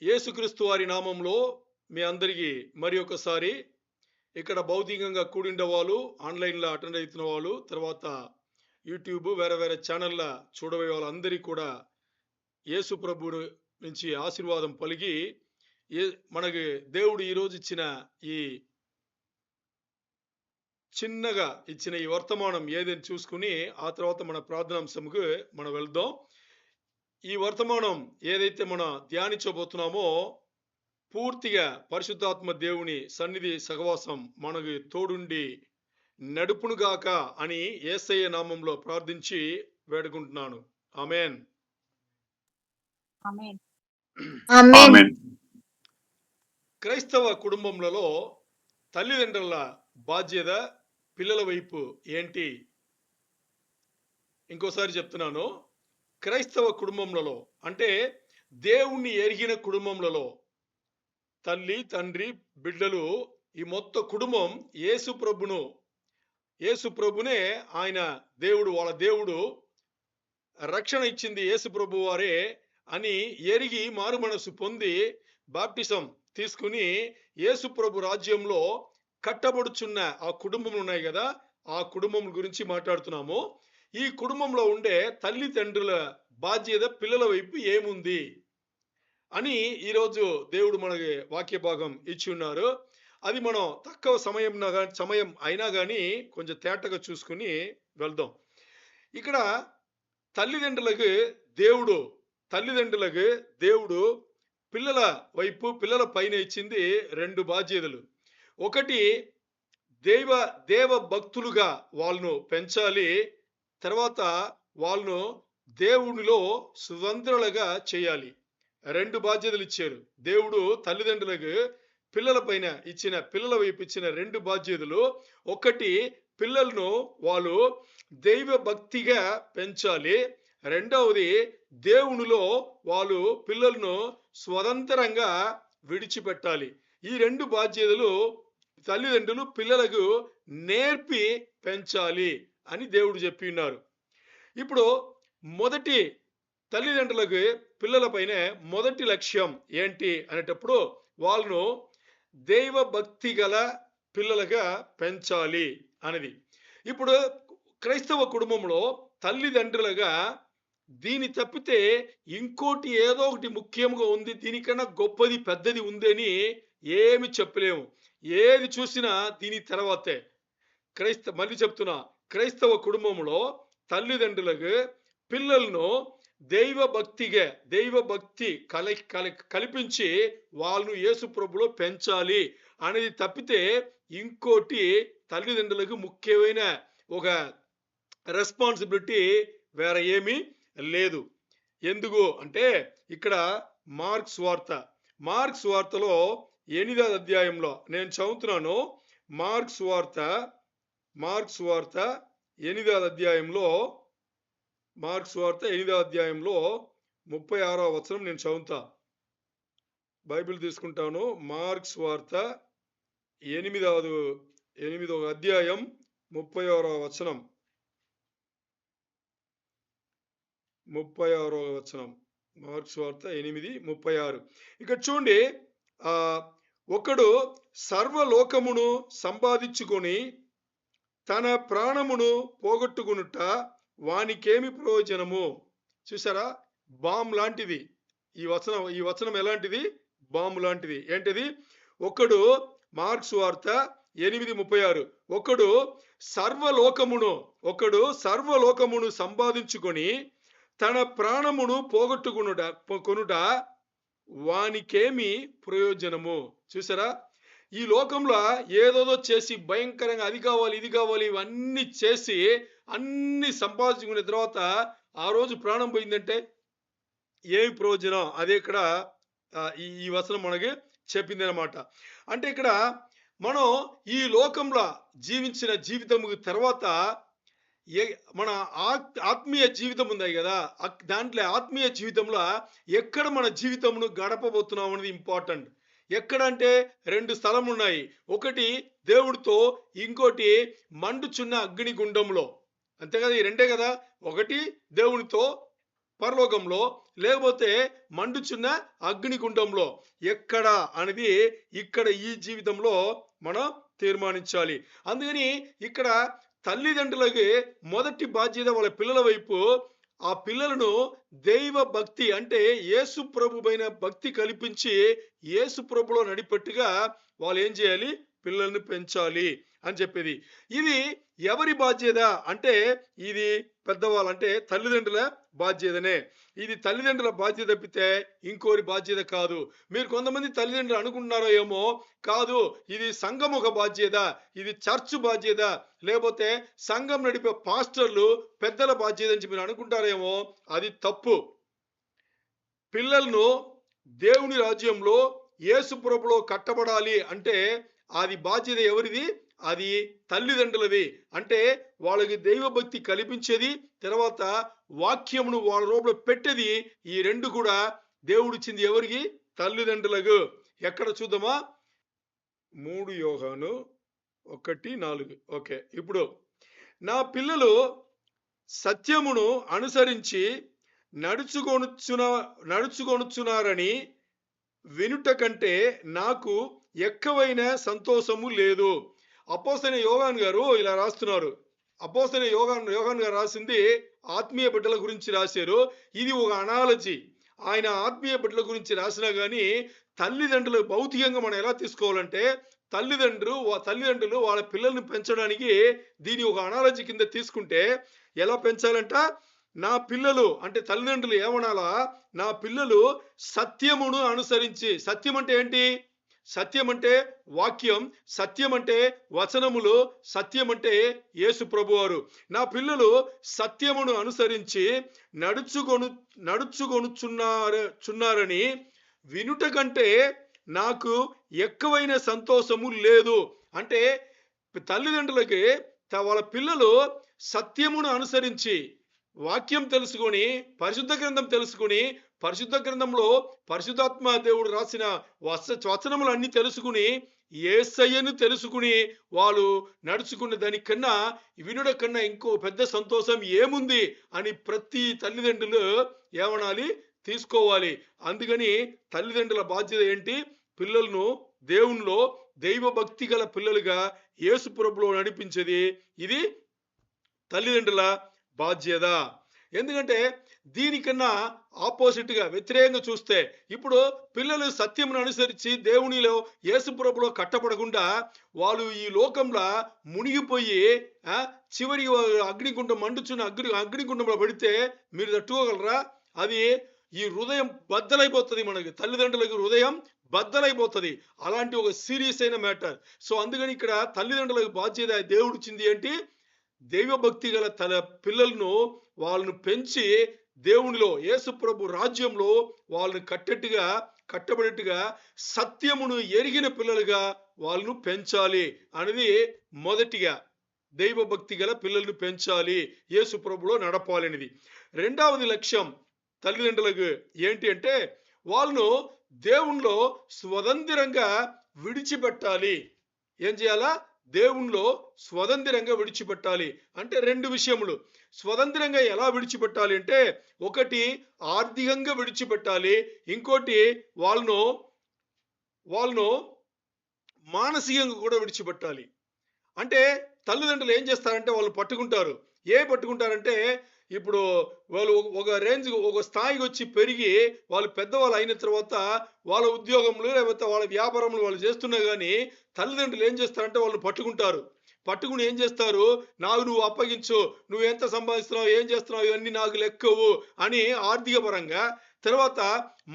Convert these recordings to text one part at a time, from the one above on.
యేసుక్రీస్తు వారి నామంలో మీ అందరికీ మరి ఒకసారి ఇక్కడ భౌతికంగా కూడిండే వాళ్ళు, ఆన్లైన్లో అటెండ్ అవుతున్న వాళ్ళు, తర్వాత యూట్యూబ్ వేరే వేరే ఛానళ్ళ చూడబోయే వాళ్ళందరికీ కూడా యేసు ప్రభువు నుంచి ఆశీర్వాదం పలికి ఏ మనకి దేవుడు ఈరోజు ఇచ్చిన ఈ చిన్నగా ఇచ్చిన ఈ వర్తమానం ఏదని చూసుకుని ఆ తర్వాత మన ప్రార్థనాంశంకు మనం వెళ్దాం. ఈ వర్తమానం ఏదైతే మనం ధ్యానించబోతున్నామో పూర్తిగా పరిశుద్ధాత్మ దేవుని సన్నిధి సహవాసం మనకు తోడుండి నడుపునుగాక అని యేసయ్య నామంలో ప్రార్థించి వేడుకుంటున్నాను. ఆమేన్. ఆమేన్. ఆమేన్. క్రైస్తవ కుటుంబములలో తల్లిదండ్రుల బాధ్యత పిల్లల వైపు ఏంటి? ఇంకోసారి చెప్తున్నాను. క్రైస్తవ కుటుంబములలో అంటే దేవుణ్ణి ఎరిగిన కుటుంబములలో తల్లి, తండ్రి, బిడ్డలు ఈ మొత్తం కుటుంబం యేసు ప్రభునే ఆయన దేవుడు, వాళ్ళ దేవుడు, రక్షణ ఇచ్చింది యేసు ప్రభు వారే అని ఎరిగి మారు మనసు పొంది బాప్టిజం తీసుకుని యేసు ప్రభు రాజ్యంలో కట్టబడుచున్న ఆ కుటుంబం ఉన్నాయి కదా, ఆ కుటుంబం గురించి మాట్లాడుతున్నాము. ఈ కుటుంబంలో ఉండే తల్లిదండ్రుల బాధ్యత పిల్లల వైపు ఏముంది అని ఈరోజు దేవుడు మనకి వాక్య భాగం ఇచ్చి ఉన్నారు. అది మనం తక్కువ సమయం అయినా కానీ కొంచెం తేటగా చూసుకుని వెళ్దాం. ఇక్కడ తల్లిదండ్రులకు దేవుడు పిల్లల వైపు, పిల్లల పైన ఇచ్చింది రెండు బాధ్యతలు. ఒకటి దేవ భక్తులుగా వాళ్ళను పెంచాలి, తర్వాత వాళ్ళను దేవునిలో స్వతంత్రులుగా చేయాలి. రెండు బాధ్యతలు ఇచ్చారు దేవుడు తల్లిదండ్రులకు. పిల్లల వైపు ఇచ్చిన రెండు బాధ్యతలు. ఒకటి, పిల్లలను వాళ్ళు దైవ భక్తిగా పెంచాలి. రెండవది, దేవునిలో వాళ్ళు పిల్లలను స్వతంత్రంగా విడిచిపెట్టాలి. ఈ రెండు బాధ్యతలు తల్లిదండ్రులు పిల్లలకు నేర్పి పెంచాలి అని దేవుడు చెప్పి ఉన్నారు. ఇప్పుడు మొదటి తల్లిదండ్రులకు పిల్లల పైన మొదటి లక్ష్యం ఏంటి అనేటప్పుడు వాళ్ళను దైవ భక్తి గల పిల్లలుగా పెంచాలి అనేది. ఇప్పుడు క్రైస్తవ కుటుంబంలో తల్లిదండ్రులుగా దీని తప్పితే ఇంకోటి ఏదో ఒకటి ముఖ్యంగా ఉంది, దీనికన్నా గొప్పది పెద్దది ఉందని ఏమి చెప్పలేము. ఏది చూసినా దీని తర్వాతే. మళ్ళీ చెప్తున్నా, క్రైస్తవ కుటుంబంలో తల్లిదండ్రులకు పిల్లలను దైవ భక్తి కల్పించి వాళ్ళను యేసు ప్రభులో పెంచాలి అనేది తప్పితే ఇంకోటి తల్లిదండ్రులకు ముఖ్యమైన ఒక రెస్పాన్సిబిలిటీ వేరే ఏమీ లేదు. ఎందుకు అంటే ఇక్కడ మార్క్స్ వార్తలో 8వ అధ్యాయంలో నేను చదువుతున్నాను. మార్క్స్ వార్త 8వ అధ్యాయంలో 36వ వచనం నేను చదువుతా. బైబిల్ తీసుకుంటాను. మార్క్స్ వార్త 8వ అధ్యాయం 36వ వచనం. 36వ వచనం. మార్క్స్ వార్త 8:36. ఇక్కడ చూడండి, ఒకడు సర్వలోకమును సంపాదించుకొని తన ప్రాణమును పోగొట్టుకునుట వానికేమి ప్రయోజనము? చూసారా, బాంబు లాంటిది ఈ వచనం ఎలాంటిది? బాంబు లాంటిది. ఏంటిది? ఒకడు, మార్క్స్ వార్త 8:36, ఒకడు సర్వలోకమును సంపాదించుకొని తన ప్రాణమును పోగొట్టుకొనుట వానికేమి ప్రయోజనము? చూసారా, ఈ లోకంలో ఏదోదో చేసి భయంకరంగా అది కావాలి ఇది కావాలి ఇవన్నీ చేసి అన్ని సంపాదించుకునే తర్వాత ఆ రోజు ప్రాణం పోయిందంటే ఏమి ప్రయోజనం? అదే ఇక్కడ ఈ వచనం మనకి చెప్పింది అనమాట. అంటే ఇక్కడ మనం ఈ లోకంలో జీవించిన జీవితం తర్వాత మన ఆత్మీయ జీవితం ఉంది కదా, దాంట్లో ఆత్మీయ జీవితంలో ఎక్కడ మన జీవితంను గడపబోతున్నాం అనేది ఇంపార్టెంట్. ఎక్కడంటే రెండు స్థలం ఉన్నాయి. ఒకటి దేవుడితో, ఇంకోటి మండుచున్న అగ్నిగుండంలో. అంతే కదా, ఈ రెండే కదా. ఒకటి దేవునితో పరలోకంలో, లేకపోతే మండుచున్న అగ్నిగుండంలో. ఎక్కడ అనేది ఇక్కడ ఈ జీవితంలో మనం తీర్మానించాలి. అందుకని ఇక్కడ తల్లిదండ్రులకి మొదటి బాధ్యత వాళ్ళ పిల్లల వైపు ఆ పిల్లలను దైవ భక్తి అంటే యేసు ప్రభువైన భక్తి కల్పించి యేసు ప్రభులో నడిపెట్టుగా వాళ్ళు ఏం చేయాలి? పిల్లల్ని పెంచాలి అని చెప్పేది. ఇది ఎవరి బాధ్యత అంటే ఇది పెద్దవాళ్ళు అంటే తల్లిదండ్రుల బాధ్యతనే. ఇది తల్లిదండ్రుల బాధ్యత తప్పితే ఇంకోరి బాధ్యత కాదు. మీరు కొంతమంది తల్లిదండ్రులు అనుకుంటున్నారో ఏమో, కాదు ఇది సంఘం ఒక బాధ్యత, ఇది చర్చ్ బాధ్యత, లేకపోతే సంఘం నడిపే పాస్టర్లు పెద్దల బాధ్యత అని మీరు అనుకుంటారేమో, అది తప్పు. పిల్లలను దేవుని రాజ్యంలో యేసు ప్రభులో కట్టబడాలి అంటే అది బాధ్యత ఎవరిది? అది తల్లిదండ్రులది. అంటే వాళ్ళకి దైవభక్తి కల్పించేది, తర్వాత వాక్యమును వాళ్ళ లోపల పెట్టేది. ఈ రెండు కూడా దేవుడిచ్చింది ఎవరికి? తల్లిదండ్రులకు. ఎక్కడ చూద్దామా? 3 యోహాను 1:4. ఓకే, ఇప్పుడు నా పిల్లలు సత్యమును అనుసరించి నడుచుకొనుచున్నారని వినుట కంటే నాకు ఎక్కువైన సంతోషము లేదు. అపోస్తలుడైన యోహాను గారు ఇలా రాస్తున్నారు. అపోస్తలుడైన యోహాను గారు రాసింది ఆత్మీయ బిడ్డల గురించి రాశారు. ఇది ఒక అనాలజీ. ఆయన ఆత్మీయ బిడ్డల గురించి రాసినా కానీ తల్లిదండ్రులు భౌతికంగా మనం ఎలా తీసుకోవాలంటే తల్లిదండ్రులు వాళ్ళ పిల్లల్ని పెంచడానికి దీని ఒక అనాలజీ కింద తీసుకుంటే ఎలా పెంచాలంట? నా పిల్లలు అంటే తల్లిదండ్రులు ఏమనాలా? నా పిల్లలు సత్యమును అనుసరించి. సత్యం అంటే ఏంటి? సత్యం అంటే వాక్యం, సత్యం అంటే వచనములు, సత్యం అంటే యేసు ప్రభువారు. నా పిల్లలు సత్యమును అనుసరించి నడుచుకొనుచున్నారని వినుట కంటే నాకు ఎక్కువైన సంతోషము లేదు. అంటే తల్లిదండ్రులకి వాళ్ళ పిల్లలు సత్యమును అనుసరించి వాక్యం తెలుసుకొని, పరిశుద్ధ గ్రంథం తెలుసుకొని, పరిశుద్ధ గ్రంథంలో పరిశుద్ధాత్మ దేవుడు రాసిన వచనములు అన్ని తెలుసుకుని యేసయ్యను తెలుసుకుని వాళ్ళు నడుచుకున్న దానికన్నా వినుడ కన్నా ఇంకో పెద్ద సంతోషం ఏముంది అని ప్రతి తల్లిదండ్రులు ఏమనాలి? తీసుకోవాలి. అందుకని తల్లిదండ్రుల బాధ్యత ఏంటి? పిల్లలను దేవునిలో దైవ భక్తి గల పిల్లలుగా యేసు ప్రభులో నడిపించేది ఇది తల్లిదండ్రుల బాధ్యత. ఎందుకంటే దీనికన్నా ఆపోజిట్ గా వ్యతిరేకంగా చూస్తే ఇప్పుడు పిల్లలు సత్యమును అనుసరించి దేవునిలో యేసు ప్రభులో కట్టబడకుండా వాళ్ళు ఈ లోకంలో మునిగిపోయి చివరి అగ్నిగుండం మండుచున్న అగ్నిగుండంలో పడితే మీరు తట్టుకోగలరా? అది ఈ హృదయం బద్దలైపోతుంది. మనకి తల్లిదండ్రులకు హృదయం బద్దలైపోతుంది. అలాంటి ఒక సీరియస్ అయిన మ్యాటర్. సో అందుకని ఇక్కడ తల్లిదండ్రులకు బాధ్యత దేవుడు ఇచ్చింది ఏంటి? దైవభక్తి గల పిల్లలను వాళ్ళను పెంచి దేవునిలో యేసు ప్రభు రాజ్యంలో వాళ్ళని కట్టబడేట్టుగా సత్యమును ఎరిగిన పిల్లలుగా వాళ్ళను పెంచాలి అనేది మొదటిగా. దైవభక్తి గల పిల్లలను పెంచాలి, యేసు ప్రభులో నడపాలి అనేది. రెండవది లక్ష్యం తల్లిదండ్రులకు ఏంటి అంటే వాళ్ళను దేవునిలో స్వతంత్రంగా విడిచిపెట్టాలి. ఏం చేయాలా? దేవునిలో స్వతంత్రంగా విడిచిపెట్టాలి. అంటే రెండు విషయములు. స్వతంత్రంగా ఎలా విడిచిపెట్టాలి అంటే ఒకటి ఆర్థికంగా విడిచిపెట్టాలి, ఇంకోటి వాళ్ళను మానసికంగా కూడా విడిచిపెట్టాలి. అంటే తల్లిదండ్రులు ఏం చేస్తారంటే వాళ్ళు పట్టుకుంటారంటే ఇప్పుడు వాళ్ళు ఒక స్థాయికి వచ్చి పెరిగి వాళ్ళు పెద్దవాళ్ళు అయిన తర్వాత వాళ్ళ ఉద్యోగంలో లేకపోతే వాళ్ళ వ్యాపారంలో వాళ్ళు చేస్తున్నా కానీ తల్లిదండ్రులు ఏం చేస్తారంటే వాళ్ళని పట్టుకుని ఏం చేస్తారు? నాకు నువ్వు అప్పగించు, నువ్వు ఎంత సంపాదిస్తున్నావు, ఏం చేస్తున్నావు, ఇవన్నీ నాకు లెక్కవు అని ఆర్థిక పరంగా, తర్వాత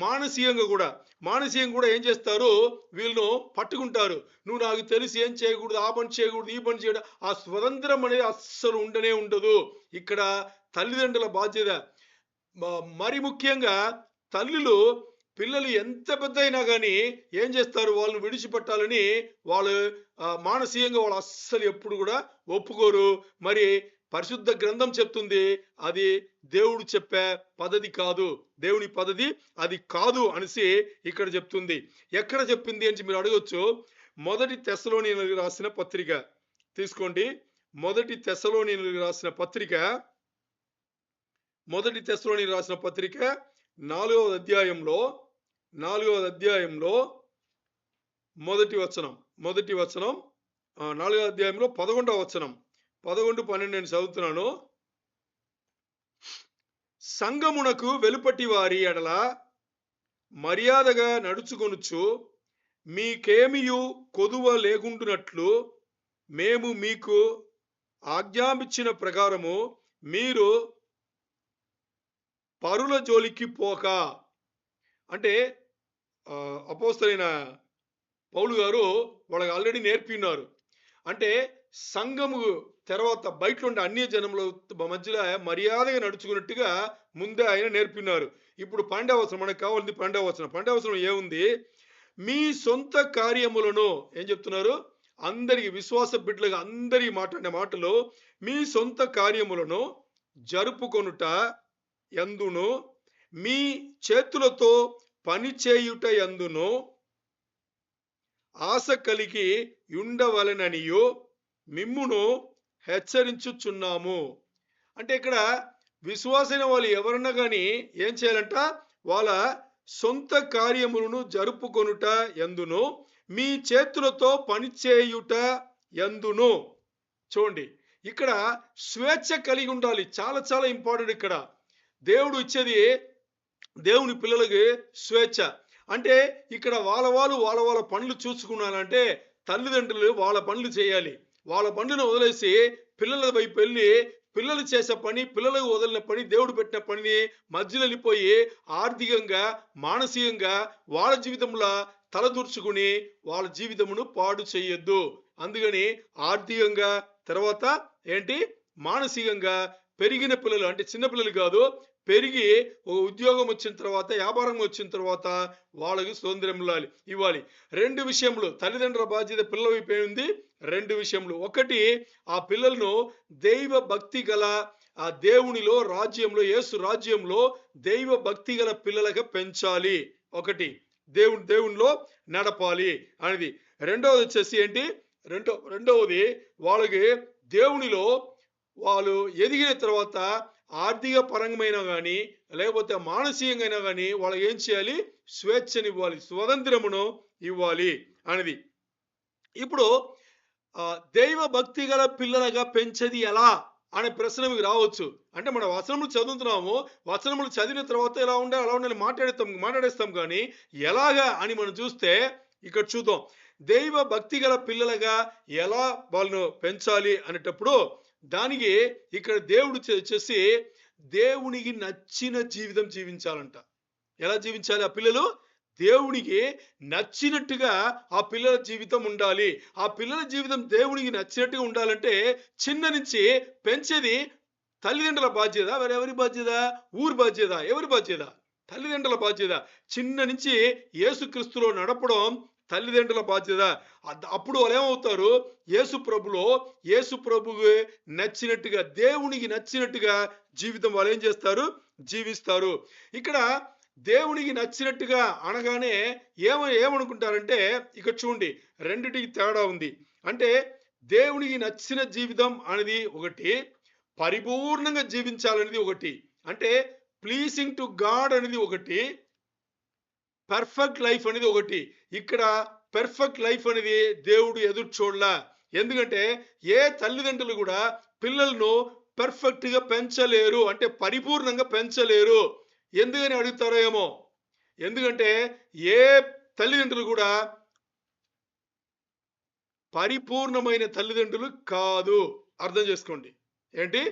మానసికంగా కూడా ఏం చేస్తారు? వీళ్ళను పట్టుకుంటారు. నువ్వు నాకు తెలిసి ఏం చేయకూడదు, ఆ పని చేయకూడదు, ఈ పని చేయడం. ఆ స్వతంత్రం అనేది అస్సలు ఉండదు. ఇక్కడ తల్లిదండ్రుల బాధ్యత. మరి ముఖ్యంగా తల్లులు పిల్లలు ఎంత పెద్ద అయినా కానీ ఏం చేస్తారు? వాళ్ళని విడిచిపెట్టాలని వాళ్ళు మానసికంగా వాళ్ళు అస్సలు ఎప్పుడు కూడా ఒప్పుకోరు. మరి పరిశుద్ధ గ్రంథం చెప్తుంది అది దేవుడు చెప్పే పద్ధతి కాదు, దేవుని పద్ధతి అది కాదు అనేసి ఇక్కడ చెప్తుంది. ఎక్కడ చెప్పింది అని మీరు అడగొచ్చు. మొదటి తెస్సలోనీయులకు రాసిన పత్రిక తీసుకోండి. మొదటి తెస్సలోనీయులకు రాసిన పత్రిక మొదటి తెస్సలోనికీయులకు రాసిన పత్రిక 4వ అధ్యాయంలో మొదటి వచనం 4వ అధ్యాయంలో 11వ వచనం 11, 12 నేను చదువుతున్నాను. సంగమునకు వెలుపటి వారి ఎడల మర్యాదగా నడుచుకొనుచు మీకేమియు కొదువ లేకుండునట్లు మేము మీకు ఆజ్ఞాపించిన ప్రకారము మీరు పరుల జోలికి పోక. అంటే అపోస్తలైన పౌలు గారు వాళ్ళకి ఆల్రెడీ నేర్పినారు. అంటే సంఘము తర్వాత బయట ఉండే అన్య జనముల మధ్యలో మర్యాదగా నడుచుకున్నట్టుగా ముందే ఆయన నేర్పినారు. ఇప్పుడు 12వ వచనం మనకు కావాల్సింది. 12వ వచనం ఏముంది? మీ సొంత కార్యములను ఏం చెప్తున్నారు? అందరికి విశ్వాస బిడ్డలుగా అందరికి మాట్లాడిన మాటలు, మీ సొంత కార్యములను జరుపుకొనుట యందును మీ చేతులతో పని చేయుట యందును ఆశ కలిగి ఉండవలెననియు మిమ్మును హెచ్చరించుచున్నాము. అంటే ఇక్కడ విశ్వాసైన వాళ్ళు ఎవరన్నా కానీ ఏం చేయాలంట? వాళ్ళ సొంత కార్యములను జరుపుకొనుట యందును మీ చేతులతో పనిచేయుట యందును. చూడండి, ఇక్కడ స్వేచ్ఛ కలిగి ఉండాలి. చాలా చాలా ఇంపార్టెంట్. ఇక్కడ దేవుడు ఇచ్చేది దేవుని పిల్లలకి స్వేచ్ఛ. అంటే ఇక్కడ వాళ్ళ పనులు చూసుకున్నారంటే తల్లిదండ్రులు వాళ్ళ పనులు చేయాలి. వాళ్ళ పనులను వదిలేసి పిల్లల వైపు వెళ్ళి పిల్లలు చేసే పని, పిల్లలకు వదిలిన పని, దేవుడు పెట్టిన పనిని మధ్యలో వెళ్ళిపోయి ఆర్థికంగా మానసికంగా వాళ్ళ జీవితంలో తలదూర్చుకుని వాళ్ళ జీవితమును పాడు చేయొద్దు. అందుకని ఆర్థికంగా తర్వాత ఏంటి మానసికంగా పెరిగిన పిల్లలు, అంటే చిన్నపిల్లలు కాదు, పెరిగి ఒక ఉద్యోగం వచ్చిన తర్వాత వ్యాపారం వచ్చిన తర్వాత వాళ్ళకి స్వాతంత్రం ఇవ్వాలి. 2 విషయములు తల్లిదండ్రుల బాధ్యత పిల్లల వైపు ఉంది. 2 విషయములు. ఒకటి, ఆ పిల్లలను దైవ భక్తి గల ఆ దేవునిలో రాజ్యంలో యేసు రాజ్యంలో దైవ భక్తి గల పిల్లలుగా పెంచాలి. ఒకటి, దేవునిలో నడపాలి అనేది. రెండవది వచ్చేసి ఏంటి? రెండవది వాళ్ళకి దేవునిలో వాళ్ళు ఎదిగిన తర్వాత ఆర్థిక పరంగమైనా కానీ లేకపోతే మానసికంగా కానీ వాళ్ళకి ఏం చేయాలి? స్వేచ్ఛనివ్వాలి, స్వతంత్రమును ఇవ్వాలి అనేది. ఇప్పుడు దైవ భక్తి గల పిల్లలుగా పెంచేది ఎలా అనే ప్రశ్న మీకు రావచ్చు. అంటే మన వచనములు చదువుతున్నాము, వచనములు చదివిన తర్వాత ఎలా ఉండాలి అలా ఉండాలి మాట్లాడేస్తాం కానీ ఎలాగా అని మనం చూస్తే ఇక్కడ చూద్దాం. దైవ భక్తి గల పిల్లలుగా ఎలా వాళ్ళను పెంచాలి అనేటప్పుడు దానికి ఇక్కడ దేవుడు వచ్చేసి దేవునికి నచ్చిన జీవితం జీవించాలంట. ఎలా జీవించాలి? ఆ పిల్లలు దేవునికి నచ్చినట్టుగా ఆ పిల్లల జీవితం ఉండాలి. ఆ పిల్లల జీవితం దేవునికి నచ్చినట్టుగా ఉండాలంటే చిన్న నుంచి పెంచేది తల్లిదండ్రుల బాధ్యత. ఎవరి బాధ్యత? ఊరి బాధ్యత. ఎవరి బాధ్యత? తల్లిదండ్రుల బాధ్యత. చిన్న నుంచి యేసుక్రీస్తులో నడపడం తల్లిదండ్రుల బాధ్యత. అప్పుడు వాళ్ళు ఏమవుతారు? యేసు ప్రభుకు నచ్చినట్టుగా దేవునికి నచ్చినట్టుగా జీవితం వాళ్ళు ఏం చేస్తారు? జీవిస్తారు. ఇక్కడ దేవునికి నచ్చినట్టుగా అనగానే ఏమనుకుంటారంటే ఇక్కడ చూడండి, రెండిటికి తేడా ఉంది. అంటే దేవునికి నచ్చిన జీవితం అనేది ఒకటి, పరిపూర్ణంగా జీవించాలనేది ఒకటి. అంటే ప్లీజింగ్ టు గాడ్ అనేది ఒకటి, పర్ఫెక్ట్ లైఫ్ అనేది ఒకటి. ఇక్కడ పర్ఫెక్ట్ లైఫ్ అనేది దేవుడు ఎదురు చూడలా. ఎందుకంటే ఏ తల్లిదండ్రులు కూడా పిల్లలను పర్ఫెక్ట్ గా పెంచలేరు, అంటే పరిపూర్ణంగా పెంచలేరు. ఎందుకని అడుగుతారో ఏమో. ఎందుకంటే ఏ తల్లిదండ్రులు కూడా పరిపూర్ణమైన తల్లిదండ్రులు కాదు. అర్థం చేసుకోండి. ఏంటి?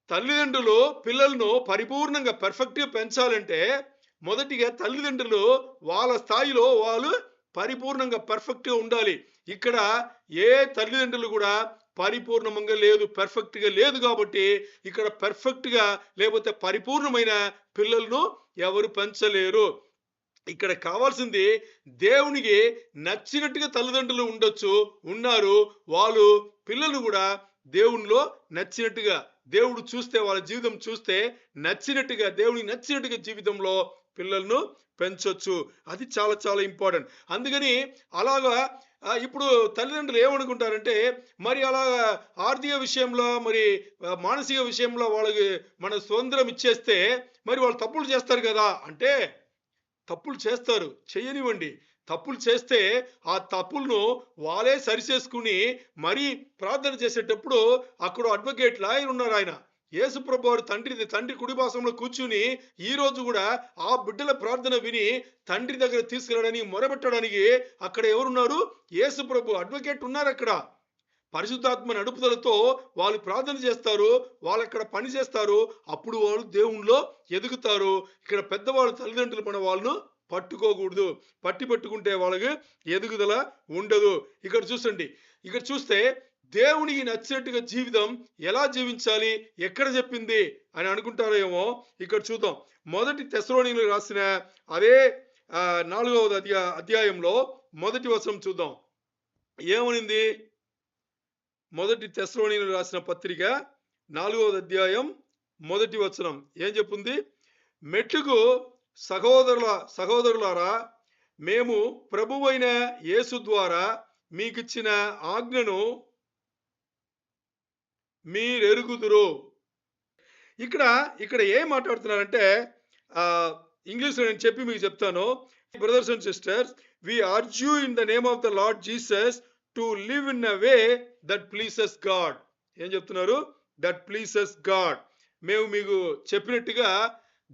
తల్లిదండ్రులు పిల్లలను పరిపూర్ణంగా పర్ఫెక్ట్ గా పెంచాలంటే మొదటిగా తల్లిదండ్రులు వాళ్ళ స్థాయిలో వాళ్ళు పరిపూర్ణంగా పర్ఫెక్ట్ గా ఉండాలి. ఇక్కడ ఏ తల్లిదండ్రులు కూడా పరిపూర్ణంగా లేదు, పర్ఫెక్ట్ గా లేదు. కాబట్టి ఇక్కడ పర్ఫెక్ట్ గా లేకపోతే పరిపూర్ణమైన పిల్లలను ఎవరు పెంచలేరు. ఇక్కడ కావాల్సింది దేవునికి నచ్చినట్టుగా తల్లిదండ్రులు ఉన్నారు. వాళ్ళు పిల్లలు కూడా దేవునిలో నచ్చినట్టుగా, దేవుడు చూస్తే వాళ్ళ జీవితం చూస్తే నచ్చినట్టుగా, దేవునికి నచ్చినట్టుగా జీవితంలో పిల్లలను పెంచొచ్చు. అది చాలా చాలా ఇంపార్టెంట్. అందుకని అలాగా ఇప్పుడు తల్లిదండ్రులు ఏమనుకుంటారంటే, మరి అలా ఆర్థిక విషయంలో, మరి మానసిక విషయంలో వాళ్ళకి మన స్వతంత్రం ఇచ్చేస్తే, మరి వాళ్ళు తప్పులు చేస్తారు గదా! అంటే తప్పులు చేస్తారు. చెయ్యనివ్వండి. తప్పులు చేస్తే, ఆ తప్పులను వాళ్ళే సరిచేసుకొని, మరీ ప్రార్థన చేసేటప్పుడు అక్కడ అడ్వకేట్ లాయర్ ఉన్నారాయన. యేసుప్రభు వారు తండ్రి కుడి పార్శ్వంలో కూర్చొని, ఈరోజు గూడా ఆ బిడ్డల ప్రార్థన విని, తండ్రి దగ్గరికి తీసుకెళ్ళడానికి, మొరబెట్టడానికి అక్కడ ఎవరున్నారు? యేసుప్రభు అడ్వకేట్ ఉన్నారక్కడ. పరిశుద్ధాత్మ నడుపుదలతో వాళ్ళు ప్రార్థన చేస్తారు. వాళ్ళక్కడ పని చేస్తారు. అప్పుడు వాళ్ళు దేవునిలో ఎదుగుతారు. ఇక్కడ పెద్దవాళ్ళు తల్లిదండ్రులు మన వాళ్ళను పట్టుకోకూడదు. పట్టుకుంటే వాళ్ళకి ఎదుగుదల ఉండదు. ఇక్కడ చూసండి. ఇక్కడ చూస్తే దేవునికి నచ్చినట్టుగా జీవితం ఎలా జీవించాలి? ఎక్కడ చెప్పింది అని అనుకుంటారేమో. ఇక్కడ చూద్దాం. మొదటి తెస్సలోనికీయులకు రాసిన అదే 4వ అధ్యాయంలో మొదటి వచనం చూద్దాం. ఏమనింది? మొదటి తెస్సలోనికీయులకు రాసిన పత్రిక 4వ అధ్యాయం మొదటి వచనం ఏం చెప్తుంది? మెట్టుకు సహోదరులారా, మేము ప్రభువైన యేసు ద్వారా మీకిచ్చిన ఆజ్ఞను మీరెరుగుదురు. ఇక్కడ ఏం మాట్లాడుతున్నారంటే, ఇంగ్లీష్లో నేను చెప్పి మీకు చెప్తాను. Brothers and sisters, we urge you in the name of the lord Jesus to live in a way that pleases God. ఏం చెప్తున్నారు? That pleases God. మేము మీకు చెప్పినట్టుగా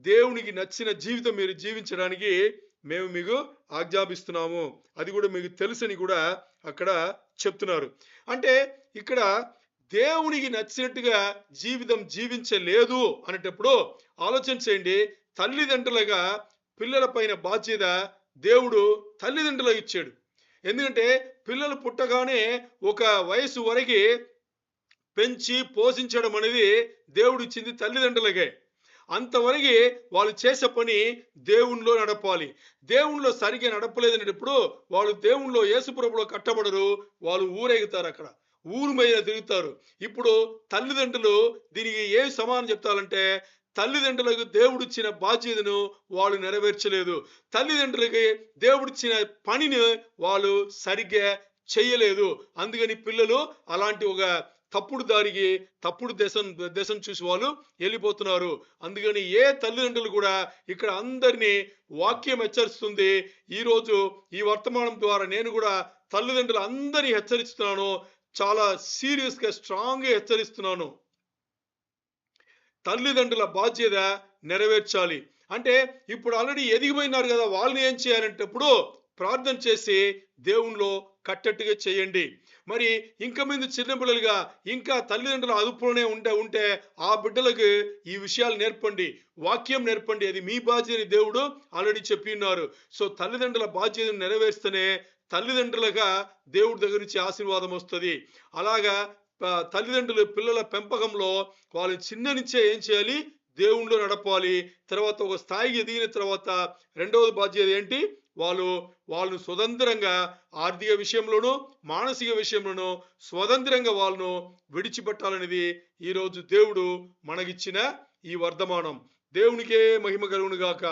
దేవునికి నచ్చిన జీవితం మీరు జీవించడానికి మేము మీకు ఆజ్ఞాపిస్తున్నాము. అది కూడా మీకు తెలుసని కూడా అక్కడ చెప్తున్నారు. అంటే ఇక్కడ దేవునికి నచ్చినట్టుగా జీవితం జీవించలేదు అనేటప్పుడు ఆలోచన చేయండి. తల్లిదండ్రులుగా పిల్లల పైన బాధ్యత దేవుడు తల్లిదండ్రులకు ఇచ్చాడు. ఎందుకంటే పిల్లలు పుట్టగానే ఒక వయసు వరకు పెంచి పోషించడం అనేది దేవుడు ఇచ్చింది తల్లిదండ్రులకే. అంతవరకు వాళ్ళు చేసే పని దేవునిలో నడపాలి. దేవునిలో సరిగ్గా నడపలేదనేటప్పుడు వాళ్ళు దేవునిలో యేసుప్రభులో కట్టబడరు. వాళ్ళు ఊరేగుతారు, అక్కడ ఊరు మీద తిరుగుతారు. ఇప్పుడు తల్లిదండ్రులు దీనికి ఏం సమానం చెప్తారంటే, తల్లిదండ్రులకు దేవుడిచ్చిన బాధ్యతను వాళ్ళు నెరవేర్చలేదు. తల్లిదండ్రులకి దేవుడిచ్చిన పనిని వాళ్ళు సరిగ్గా చెయ్యలేదు. అందుకని పిల్లలు అలాంటి ఒక తప్పుడు దారికి, తప్పుడు దేశం చూసి వాళ్ళు వెళ్ళిపోతున్నారు. అందుకని ఏ తల్లిదండ్రులు కూడా ఇక్కడ అందరినీ వాక్యం హెచ్చరిస్తుంది. ఈరోజు ఈ వర్తమానం ద్వారా నేను కూడా తల్లిదండ్రులు అందరినీ హెచ్చరిస్తున్నాను. చాలా సీరియస్గా, స్ట్రాంగ్గా హెచ్చరిస్తున్నాను. తల్లిదండ్రుల బాధ్యత నెరవేర్చాలి. అంటే ఇప్పుడు ఆల్రెడీ ఎదిగిపోయినారు కదా, వాళ్ళని ఏం చేయాలంటప్పుడు ప్రార్థన చేసి దేవునిలో కట్టట్టుగా చేయండి. మరి ఇంకా మీద చిన్నపిల్లలుగా ఇంకా తల్లిదండ్రుల అదుపులోనే ఉంటే ఆ బిడ్డలకు ఈ విషయాలు నేర్పండి, వాక్యం నేర్పండి. అది మీ బాధ్యతని దేవుడు ఆల్రెడీ చెప్పి ఉన్నారు. సో తల్లిదండ్రుల బాధ్యతను నెరవేర్స్తేనే తల్లిదండ్రులుగా దేవుడి దగ్గర నుంచి ఆశీర్వాదం వస్తుంది. అలాగా తల్లిదండ్రులు పిల్లల పెంపకంలో వాళ్ళు చిన్న నుంచే ఏం చేయాలి? దేవుణ్ణిలో నడపాలి. తర్వాత ఒక స్థాయికి ఎదిగిన తర్వాత రెండవది బాధ్యత ఏంటి? వాళ్ళను స్వతంత్రంగా ఆర్థిక విషయంలోనూ మానసిక విషయంలోనూ స్వతంత్రంగా వాళ్ళను విడిచిపెట్టాలనేది ఈరోజు దేవుడు మనకిచ్చిన ఈ వర్తమానం. దేవునికే మహిమ కలుగును గాక.